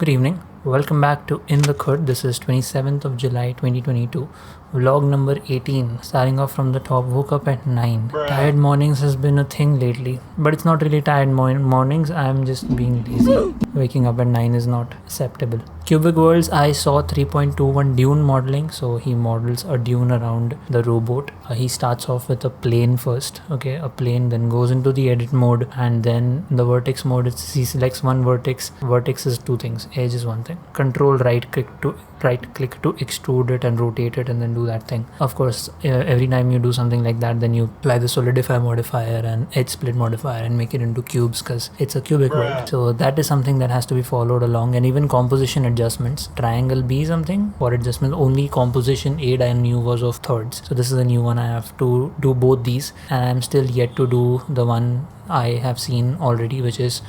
Good evening. Welcome back to In the Khud. This is 27th of July 2022. Vlog number 18. Starting off from the top. Woke up at 9. Tired mornings has been a thing lately. But it's not really tired mornings. I'm just being lazy. Waking up at 9 is not acceptable. Cubic Worlds, I saw 3.21 dune modeling. So he models a dune around the rowboat. He starts off with a plane first. Okay, a plane, then goes into the edit mode, and then the vertex mode, he selects one vertex. Vertex is two things. Edge is one thing. Control right click to extrude it and rotate it and then do that thing. Of course, every time you do something like that, then you apply the solidify modifier and edge split modifier and make it into cubes because it's a cubic world. So that is something that has to be followed along. And even composition adjustments, triangle B something for adjustment, only composition aid I knew was of thirds. So this is a new one. I have to do both these, and I'm still yet to do the one I have seen already, which is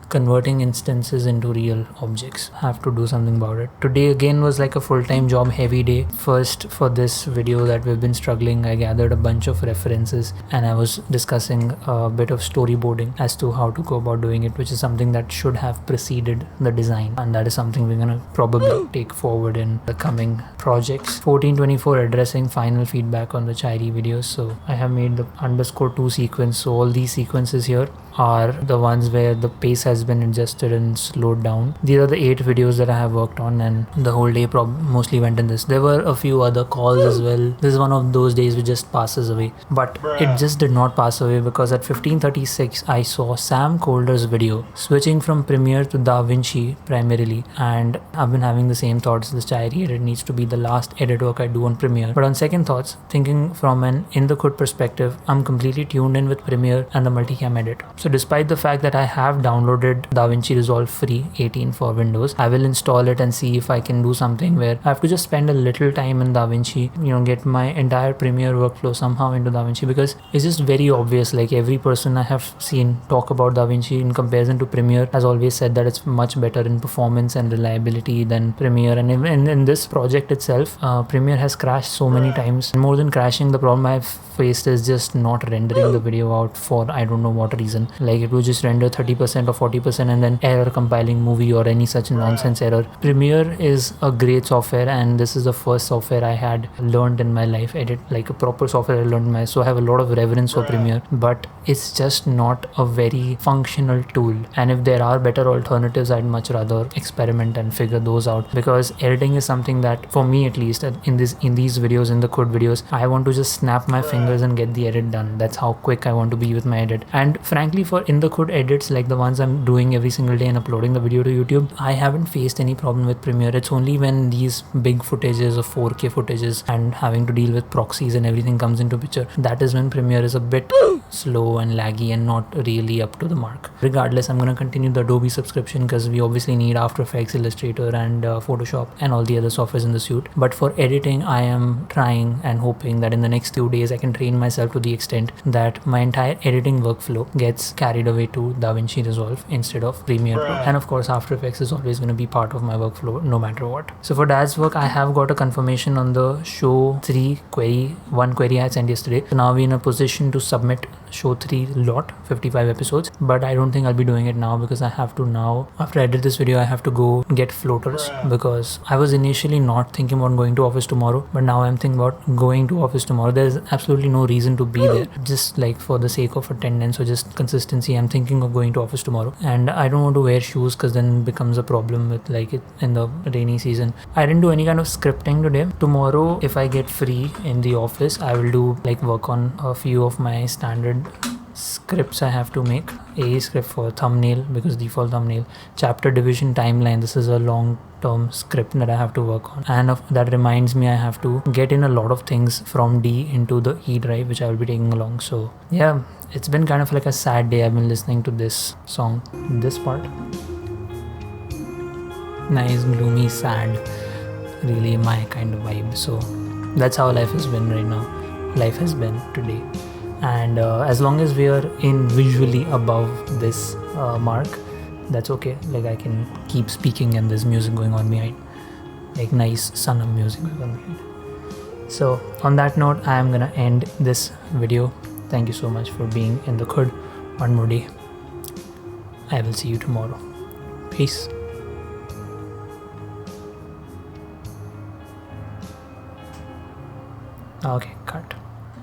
converting instances into real objects. Have to do something about it. Today again was like a full-time job heavy day. First, for this video that we've been struggling, I gathered a bunch of references and I was discussing a bit of storyboarding as to how to go about doing it, which is something that should have preceded the design, and that is something we're gonna probably take forward in the coming projects. 1424 addressing final feedback on the Chairi videos. So I have made the _2 sequence. So all these sequences here are the ones where the pace has been adjusted and slowed down. These are the 8 videos that I have worked on, and the whole day mostly went in this. There were a few other calls as well. This is one of those days which just passes away, but it just did not pass away because at 15:36 I saw Sam Colder's video switching from Premiere to Da Vinci primarily, and I've been having the same thoughts. This Chairi edit needs to be the last edit work I do on Premiere. But on second thoughts, thinking from an In the Khud perspective, I'm completely tuned in with Premiere and the multicam edit. So despite the fact that I have downloaded DaVinci Resolve free 18 for Windows, I will install it and see if I can do something where I have to just spend a little time in DaVinci, get my entire Premiere workflow somehow into DaVinci, because it's just very obvious. Like every person I have seen talk about DaVinci in comparison to Premiere has always said that it's much better in performance and reliability than Premiere. And even in this project itself, Premiere has crashed so many times. And more than crashing, the problem I've faced is just not rendering the video out for I don't know what reason. Like it will just render 30% or 40% and then error compiling movie or any such nonsense error. Premiere is a great software, and this is the first software I had learned in my life, like a proper software I learned in my, so I have a lot of reverence for Premiere, but it's just not a very functional tool. And if there are better alternatives, I'd much rather experiment and figure those out, because editing is something that, for me at least, in these videos, in the Khud videos, I want to just snap my fingers and get the edit done. That's how quick I want to be with my edit. And frankly, for In the Khud edits like the ones I'm doing every single day and uploading the video to YouTube, I haven't faced any problem with Premiere. It's only when these big footages of 4K footages and having to deal with proxies and everything comes into picture, that is when Premiere is a bit slow and laggy and not really up to the mark. Regardless, I'm going to continue the Adobe subscription because we obviously need After Effects, Illustrator and Photoshop and all the other softwares in the suite. But for editing, I am trying and hoping that in the next 2 days I can train myself to the extent that my entire editing workflow gets carried away to DaVinci Resolve instead of Premiere Pro. And of course, After Effects is always going to be part of my workflow no matter what. So for Dad's work, I have got a confirmation on the show 3 query, one query I sent yesterday. So now we're in a position to submit show 3 lot, 55 episodes, but I don't think I'll be doing it now because I have to now, after I edit this video, I have to go get floaters, because I was initially not thinking about going to office tomorrow, but now I'm thinking about going to office tomorrow. There's absolutely no reason to be there, just like for the sake of attendance or just consistency. I'm thinking of going to office tomorrow, and I don't want to wear shoes because then it becomes a problem with like it in the rainy season. I didn't do any kind of scripting today. Tomorrow, if I get free in the office, I will do like work on a few of my standard scripts I have to make. A script for thumbnail, because default thumbnail, chapter division, timeline. This is a long-term script that I have to work on, and that reminds me I have to get in a lot of things from D into the E drive, which I will be taking along. So yeah, it's been kind of like a sad day. I've been listening to this song, this part, nice, gloomy, sad, really my kind of vibe. So that's how life has been right now. Life has been today. And as long as we are in visually above this mark, that's okay. Like I can keep speaking and there's music going on behind, like nice Sanam music going on behind. So on that note, I am gonna end this video. Thank you so much for being in the Khud one more day. I will see you tomorrow. Peace. Okay, cut.